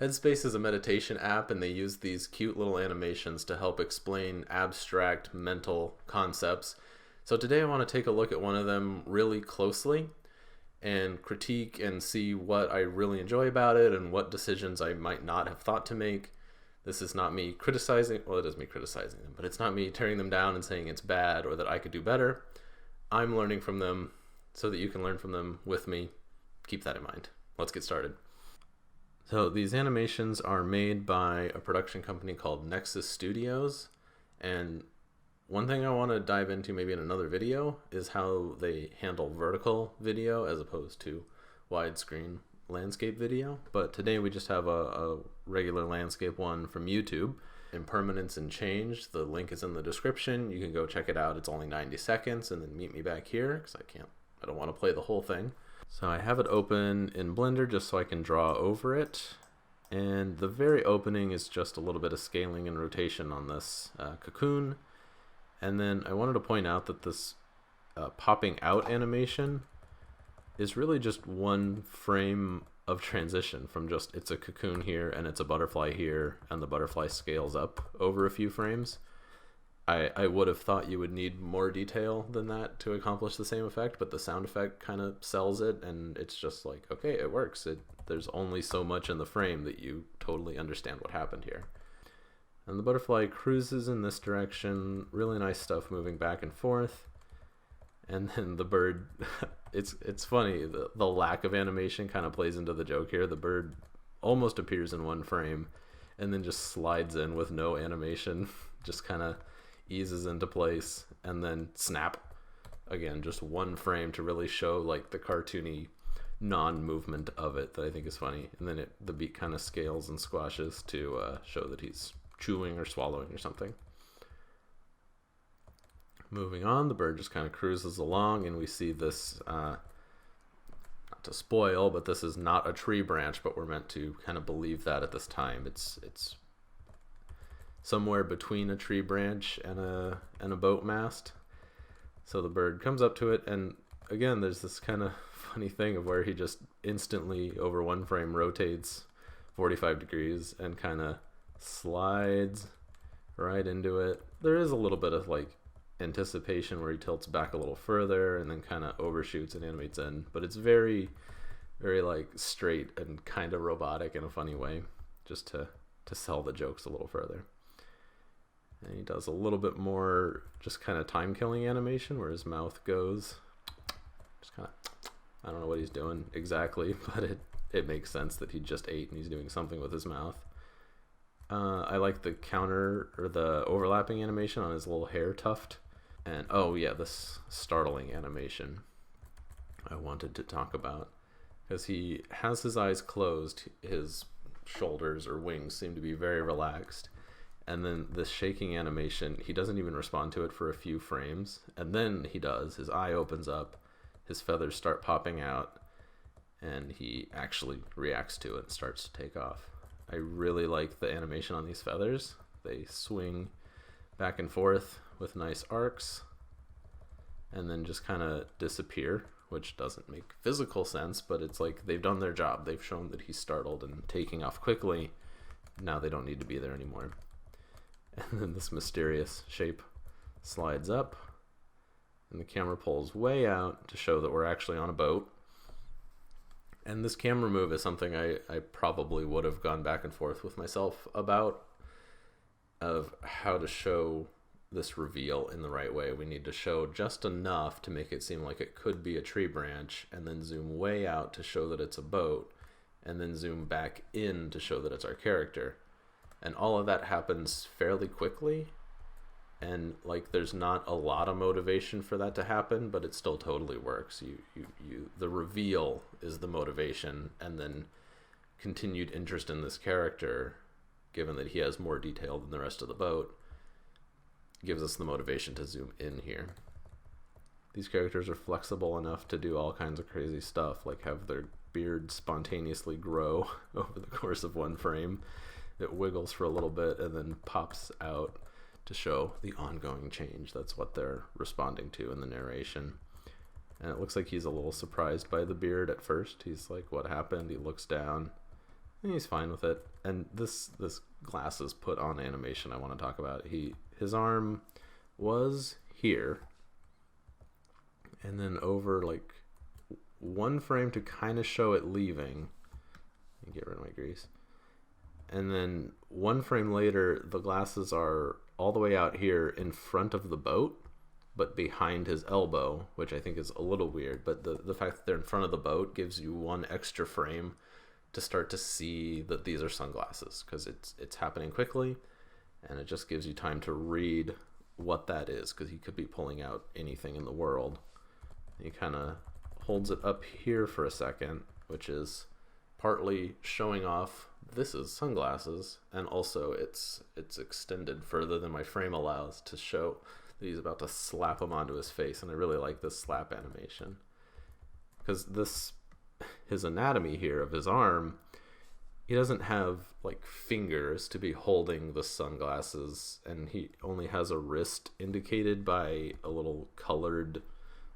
Headspace is a meditation app, and they use these cute little animations to help explain abstract mental concepts. So today I want to take a look at one of them really closely and critique and see what I really enjoy about it and what decisions I might not have thought to make. This is not me criticizing, well, it is me criticizing them, but it's not me tearing them down and saying it's bad or that I could do better. I'm learning from them so that you can learn from them with me. Keep that in mind. Let's get started. So these animations are made by a production company called Nexus Studios, and one thing I want to dive into maybe in another video is how they handle vertical video as opposed to widescreen landscape video. But today we just have a regular landscape one from YouTube. Impermanence and Change, the link is in the description. You can go check it out. It's only 90 seconds, and then meet me back here because I don't want to play the whole thing. So I have it open in Blender just so I can draw over it. And the very opening is just a little bit of scaling and rotation on this cocoon. And then I wanted to point out that this popping out animation is really just one frame of transition from just it's a cocoon here and it's a butterfly here and the butterfly scales up over a few frames. I would have thought you would need more detail than that to accomplish the same effect, but the sound effect kind of sells it, and it's just like, okay, it works. There's only so much in the frame that you totally understand what happened here. And the butterfly cruises in this direction, really nice stuff moving back and forth. And then the bird, it's funny, the lack of animation kind of plays into the joke here. The bird almost appears in one frame and then just slides in with no animation, just kind of eases into place, and then snap. Again, just one frame to really show like the cartoony non-movement of it that I think is funny. And then the beak kind of scales and squashes to show that he's chewing or swallowing or something. Moving on, the bird just kind of cruises along, and we see this, not to spoil, but this is not a tree branch, but we're meant to kind of believe that at this time. It's somewhere between a tree branch and a boat mast. So the bird comes up to it, and again, there's this kind of funny thing of where he just instantly over one frame rotates 45 degrees and kind of slides right into it. There is a little bit of like anticipation where he tilts back a little further and then kind of overshoots and animates in, but it's very, very like straight and kind of robotic in a funny way, just to sell the jokes a little further. And he does a little bit more just kind of time-killing animation where his mouth goes. Just kind of, I don't know what he's doing exactly, but it makes sense that he just ate and he's doing something with his mouth. I like the counter or the overlapping animation on his little hair tuft. And oh yeah, this startling animation I wanted to talk about, because he has his eyes closed, his shoulders or wings seem to be very relaxed. And then this shaking animation, he doesn't even respond to it for a few frames. And then he does. His eye opens up, his feathers start popping out, and he actually reacts to it and starts to take off. I really like the animation on these feathers. They swing back and forth with nice arcs, and then just kind of disappear, which doesn't make physical sense, but it's like they've done their job. They've shown that he's startled and taking off quickly. Now they don't need to be there anymore. And then this mysterious shape slides up, and the camera pulls way out to show that we're actually on a boat. And this camera move is something I probably would have gone back and forth with myself about, of how to show this reveal in the right way. We need to show just enough to make it seem like it could be a tree branch, and then zoom way out to show that it's a boat, and then zoom back in to show that it's our character. And all of that happens fairly quickly, and like there's not a lot of motivation for that to happen, but it still totally works. The reveal is the motivation, and then continued interest in this character, given that he has more detail than the rest of the boat, gives us the motivation to zoom in here. These characters are flexible enough to do all kinds of crazy stuff, like have their beard spontaneously grow over the course of one frame. It wiggles for a little bit and then pops out to show the ongoing change. That's what they're responding to in the narration. And it looks like he's a little surprised by the beard at first. He's like, what happened? He looks down. And he's fine with it. And this glasses put on animation I want to talk about. His arm was here, and then over like one frame to kind of show it leaving. Let me get rid of my grease. And then one frame later, the glasses are all the way out here in front of the boat, but behind his elbow, which I think is a little weird. But the fact that they're in front of the boat gives you one extra frame to start to see that these are sunglasses, because it's happening quickly, and it just gives you time to read what that is, because he could be pulling out anything in the world. He kind of holds it up here for a second, which is partly showing off this is sunglasses, and also it's extended further than my frame allows to show that he's about to slap them onto his face. And I really like this slap animation, because his anatomy here of his arm, he doesn't have like fingers to be holding the sunglasses, and he only has a wrist indicated by a little colored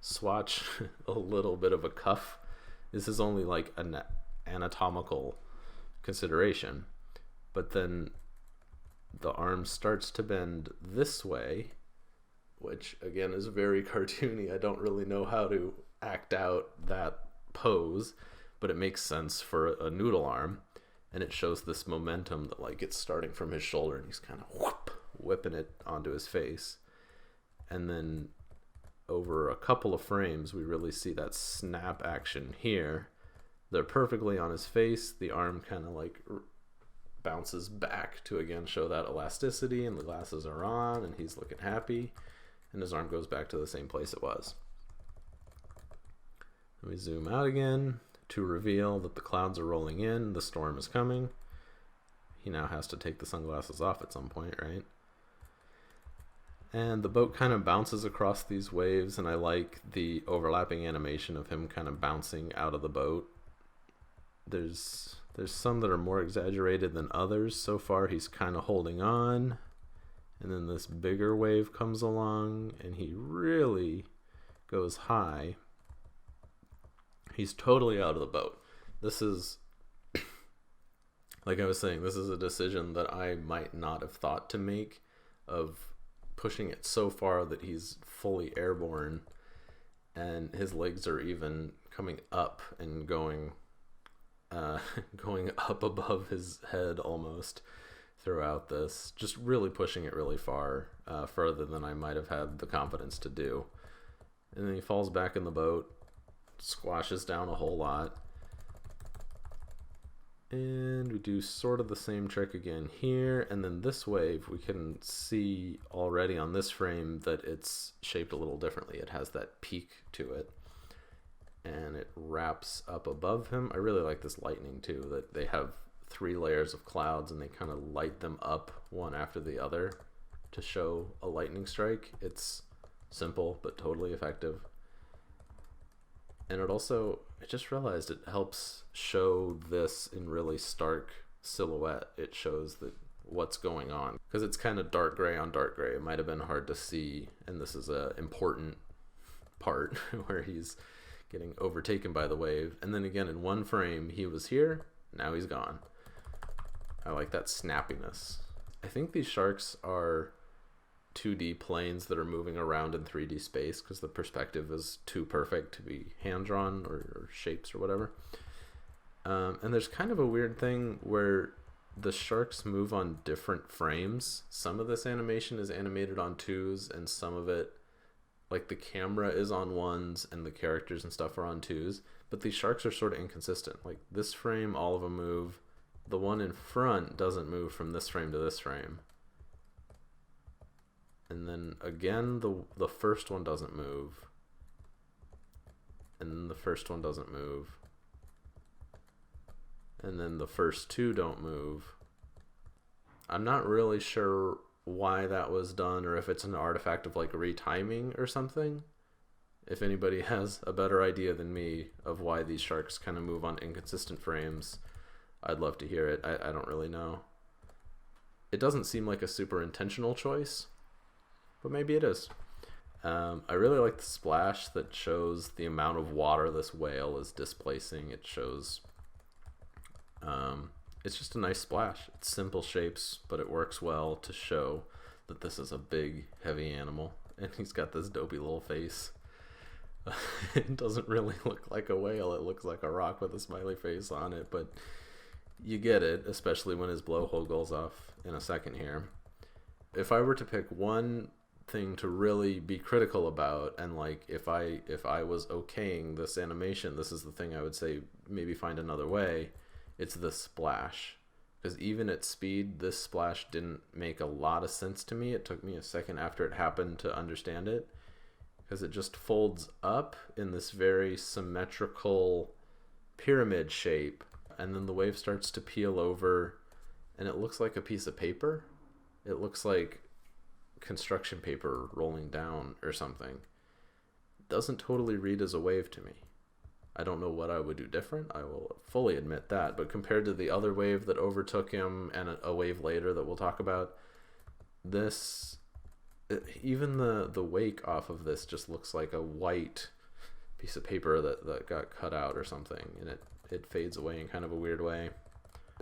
swatch. A little bit of a cuff. This is only like an anatomical consideration. But then the arm starts to bend this way, which again is very cartoony. I don't really know how to act out that pose, but it makes sense for a noodle arm. And it shows this momentum that like it's starting from his shoulder, and he's kind of whipping it onto his face. And then over a couple of frames, we really see that snap action here. They're perfectly on his face. The arm kind of like bounces back to again show that elasticity, and the glasses are on, and he's looking happy, and his arm goes back to the same place it was. And we zoom out again to reveal that the clouds are rolling in, the storm is coming. He now has to take the sunglasses off at some point, right? And the boat kind of bounces across these waves, and I like the overlapping animation of him kind of bouncing out of the boat. There's some that are more exaggerated than others. So far he's kind of holding on, and then this bigger wave comes along, and he really goes high. He's totally out of the boat. This is, like I was saying, this is a decision that I might not have thought to make, of pushing it so far that he's fully airborne, and his legs are even coming up and going up above his head almost throughout this, just really pushing it really far, further than I might have had the confidence to do. And then he falls back in the boat, squashes down a whole lot, and we do sort of the same trick again here. And then this wave, we can see already on this frame that it's shaped a little differently. It has that peak to it, and it wraps up above him. I really like this lightning too, that they have 3 layers of clouds, and they kind of light them up one after the other to show a lightning strike. It's simple but totally effective. And I just realized it helps show this in really stark silhouette. It shows that what's going on, because it's kind of dark gray on dark gray. It might have been hard to see, and this is a important part where he's getting overtaken by the wave. And then again, in one frame he was here, now he's gone. I like that snappiness. I think these sharks are 2D planes that are moving around in 3D space, because the perspective is too perfect to be hand-drawn or shapes or whatever. And there's kind of a weird thing where the sharks move on different frames. Some of this animation is animated on 2s, and some of it, like the camera is on 1s and the characters and stuff are on 2s, but these sharks are sort of inconsistent. Like this frame, all of them move. The one in front doesn't move from this frame to this frame. And then again, the first one doesn't move. And then the first one doesn't move. And then the first 2 don't move. I'm not really sure why that was done, or if it's an artifact of like retiming or something. If anybody has a better idea than me of why these sharks kind of move on inconsistent frames, I'd love to hear it. I don't really know. It doesn't seem like a super intentional choice, but maybe it is. I really like the splash that shows the amount of water this whale is displacing. It shows it's just a nice splash. It's simple shapes, but it works well to show that this is a big, heavy animal. And he's got this dopey little face. It doesn't really look like a whale. It looks like a rock with a smiley face on it, but you get it, especially when his blowhole goes off in a second here. If I were to pick one thing to really be critical about, and like if I was okaying this animation, this is the thing I would say maybe find another way, it's the splash. Because even at speed, this splash didn't make a lot of sense to me. It took me a second after it happened to understand it, because it just folds up in this very symmetrical pyramid shape, and then the wave starts to peel over, and it looks like a piece of paper. It looks like construction paper rolling down or something. It doesn't totally read as a wave to me. I don't know what I would do different, I will fully admit that, but compared to the other wave that overtook him and a wave later that we'll talk about, this, even the wake off of this just looks like a white piece of paper that got cut out or something, and it fades away in kind of a weird way.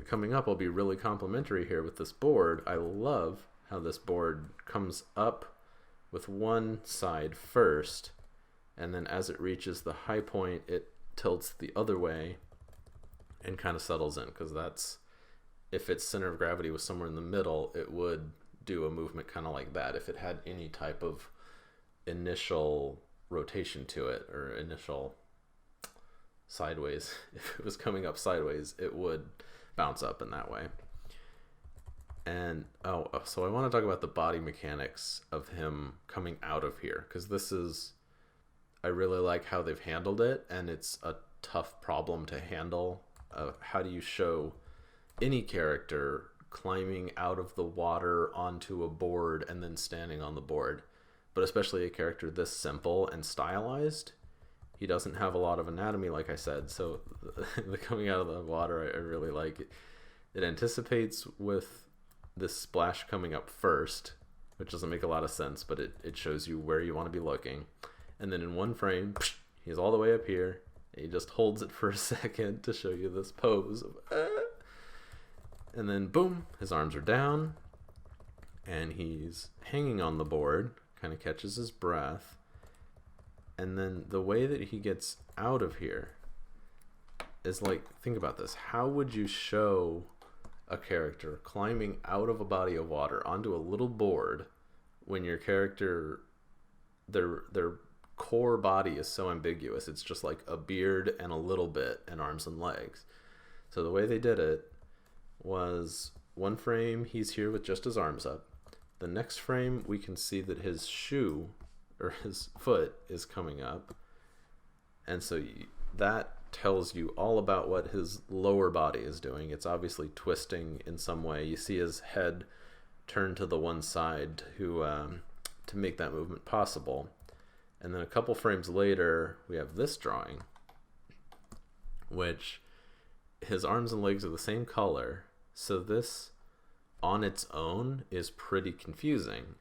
Coming up, I'll be really complimentary here with this board. I love how this board comes up with one side first, and then as it reaches the high point, it tilts the other way and kind of settles in, because that's, if its center of gravity was somewhere in the middle, it would do a movement kind of like that. If it had any type of initial rotation to it, or initial sideways, if it was coming up sideways, it would bounce up in that way. And so I want to talk about the body mechanics of him coming out of here, because this is, I really like how they've handled it, and it's a tough problem to handle. How do you show any character climbing out of the water onto a board and then standing on the board? But especially a character this simple and stylized. He doesn't have a lot of anatomy, like I said, so the coming out of the water, I really like it. It anticipates with this splash coming up first, which doesn't make a lot of sense, but it shows you where you want to be looking. And then in one frame, he's all the way up here, and he just holds it for a second to show you this pose of, and then boom, his arms are down, and he's hanging on the board, kind of catches his breath. And then the way that he gets out of here is like, think about this. How would you show a character climbing out of a body of water onto a little board when your character, their core body is so ambiguous? It's just like a beard and a little bit and arms and legs. So the way they did it was, one frame he's here with just his arms up. The next frame we can see that his shoe or his foot is coming up, and so that tells you all about what his lower body is doing. It's obviously twisting in some way. You see his head turn to the one side to make that movement possible. And then a couple frames later, we have this drawing, which his arms and legs are the same color. So this on its own is pretty confusing.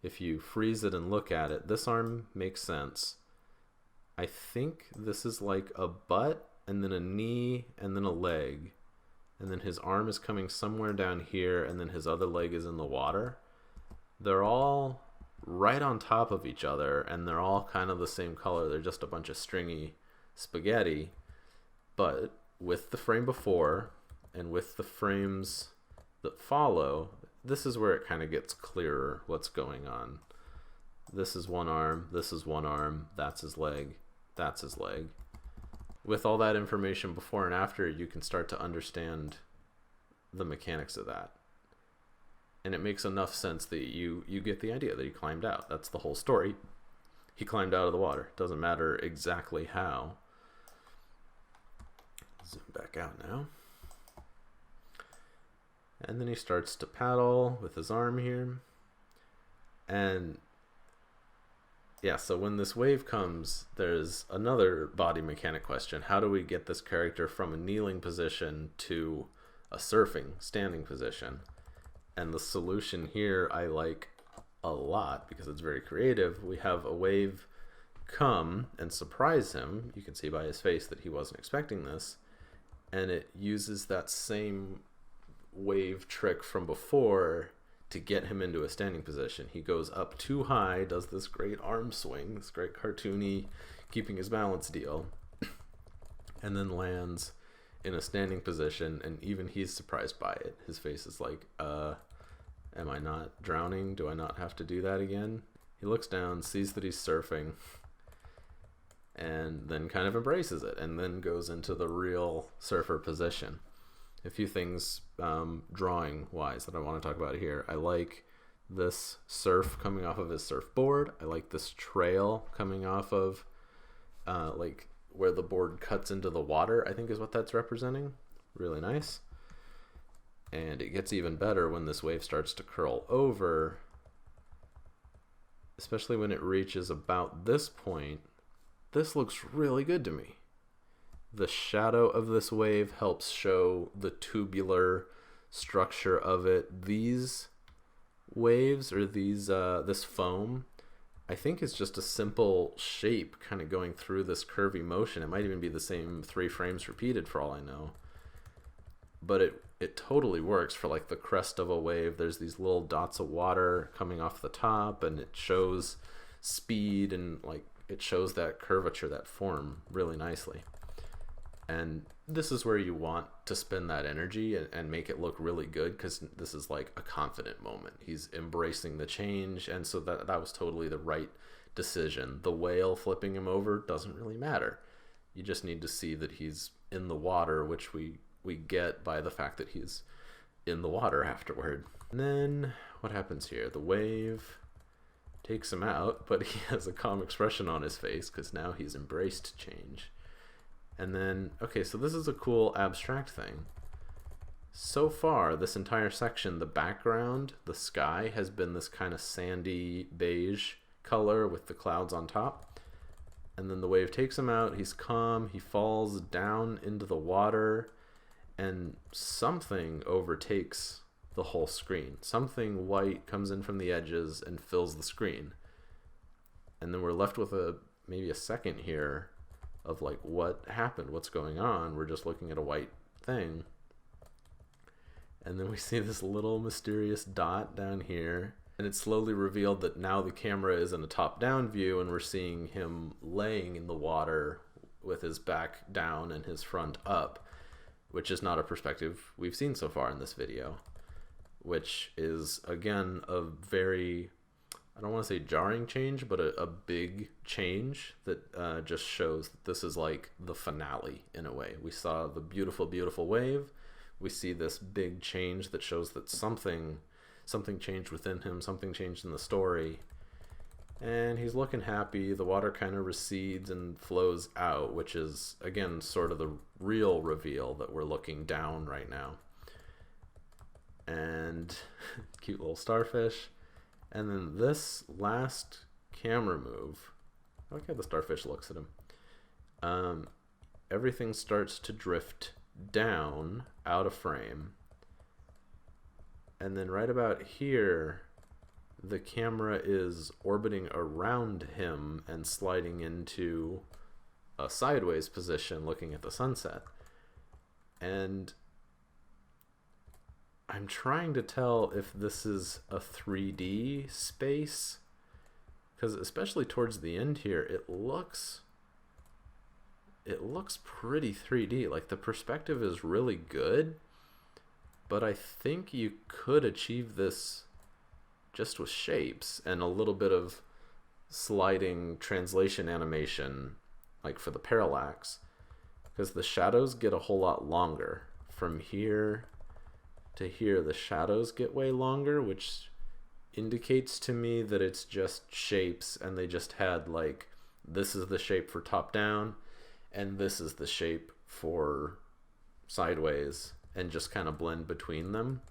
If you freeze it and look at it, this arm makes sense. I think this is like a butt and then a knee and then a leg. And then his arm is coming somewhere down here, and then his other leg is in the water. They're all right on top of each other, and they're all kind of the same color. They're just a bunch of stringy spaghetti. But with the frame before and with the frames that follow, this is where it kind of gets clearer what's going on. This is one arm, this is one arm, that's his leg, that's his leg. With all that information before and after, you can start to understand the mechanics of that. And it makes enough sense that you get the idea that he climbed out. That's the whole story. He climbed out of the water. Doesn't matter exactly how. Zoom back out now. And then he starts to paddle with his arm here. And yeah, so when this wave comes, there's another body mechanic question. How do we get this character from a kneeling position to a surfing, standing position? And the solution here I like a lot because it's very creative. We have a wave come and surprise him. You can see by his face that he wasn't expecting this. And it uses that same wave trick from before to get him into a standing position. He goes up too high, does this great arm swing, this great cartoony keeping his balance deal, and then lands in a standing position, and even he's surprised by it. His face is like, am I not drowning? Do I not have to do that again? He looks down, sees that he's surfing, and then kind of embraces it, and then goes into the real surfer position. A few things drawing wise that I want to talk about here. I like this surf coming off of his surfboard. I like this trail coming off of like where the board cuts into the water, I think is what that's representing. Really nice. And it gets even better when this wave starts to curl over, especially when it reaches about this point. This looks really good to me. The shadow of this wave helps show the tubular structure of it. These waves, or this foam, I think is just a simple shape kind of going through this curvy motion. It might even be the same 3 frames repeated for all I know. But it totally works for like the crest of a wave. There's these little dots of water coming off the top, and it shows speed, and like it shows that curvature, that form really nicely. And this is where you want to spend that energy and make it look really good, because this is like a confident moment. He's embracing the change, and so that was totally the right decision. The whale flipping him over doesn't really matter. You just need to see that he's in the water, which we get by the fact that he's in the water afterward. And then what happens here? The wave takes him out, but he has a calm expression on his face because now he's embraced change. And then, okay, so this is a cool abstract thing. So far, this entire section, the background, the sky, has been this kind of sandy beige color with the clouds on top. And then the wave takes him out, he's calm, he falls down into the water, and something overtakes the whole screen. Something white comes in from the edges and fills the screen. And then we're left with maybe a second here of like, what happened? What's going on? We're just looking at a white thing. And then we see this little mysterious dot down here. And it's slowly revealed that now the camera is in a top-down view, and we're seeing him laying in the water with his back down and his front up, which is not a perspective we've seen so far in this video, which is, again, a very, I don't want to say jarring change, but a big change that just shows that this is like the finale in a way. We saw the beautiful, beautiful wave. We see this big change that shows that something changed within him, something changed in the story. And he's looking happy. The water kind of recedes and flows out, which is, again, sort of the real reveal that we're looking down right now. And cute little starfish. And then this last camera move, I like how the starfish looks at him. Everything starts to drift down out of frame. And then right about here, the camera is orbiting around him and sliding into a sideways position looking at the sunset. And I'm trying to tell if this is a 3D space, because especially towards the end here, it looks pretty 3D. Like, the perspective is really good, but I think you could achieve this just with shapes and a little bit of sliding translation animation, like for the parallax, because the shadows get a whole lot longer. From here to here, the shadows get way longer, which indicates to me that it's just shapes, and they just had like, this is the shape for top down and this is the shape for sideways, and just kind of blend between them.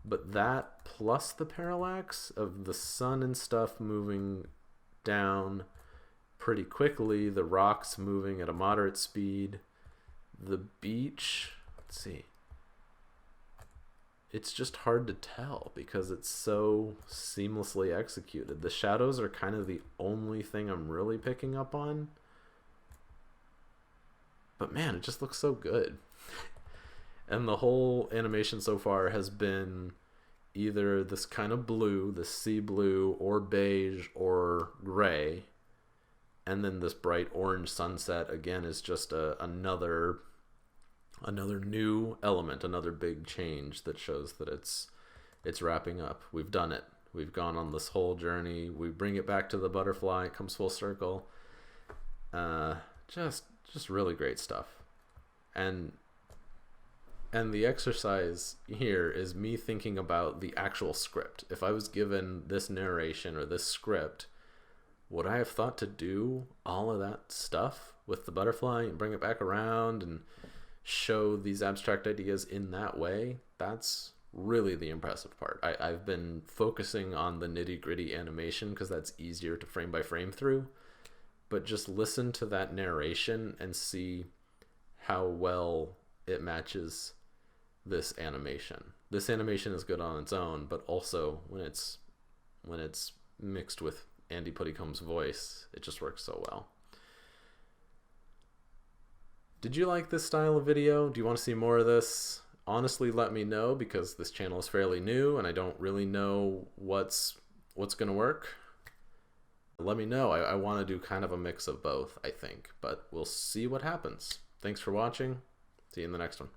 But that plus the parallax of the sun and stuff moving down pretty quickly, the rocks moving at a moderate speed, the beach, let's see, it's just hard to tell because it's so seamlessly executed. The shadows are kind of the only thing I'm really picking up on. But man, it just looks so good. And the whole animation so far has been either this kind of blue, this sea blue, or beige, or gray, and then this bright orange sunset again is just another new element, another big change that shows that it's wrapping up. We've done it. We've gone on this whole journey. We bring it back to the butterfly. It comes full circle. Just really great stuff. And the exercise here is me thinking about the actual script. If I was given this narration or this script, would I have thought to do all of that stuff with the butterfly and bring it back around and show these abstract ideas in that way? That's really the impressive part. I've been focusing on the nitty-gritty animation because that's easier to frame by frame through, but just listen to that narration and see how well it matches this animation. This animation is good on its own, but also when it's mixed with Andy Puttycomb's voice, it just works so well. Did you like this style of video? Do you want to see more of this? Honestly, let me know, because this channel is fairly new and I don't really know what's going to work. Let me know. I want to do kind of a mix of both, I think, but we'll see what happens. Thanks for watching. See you in the next one.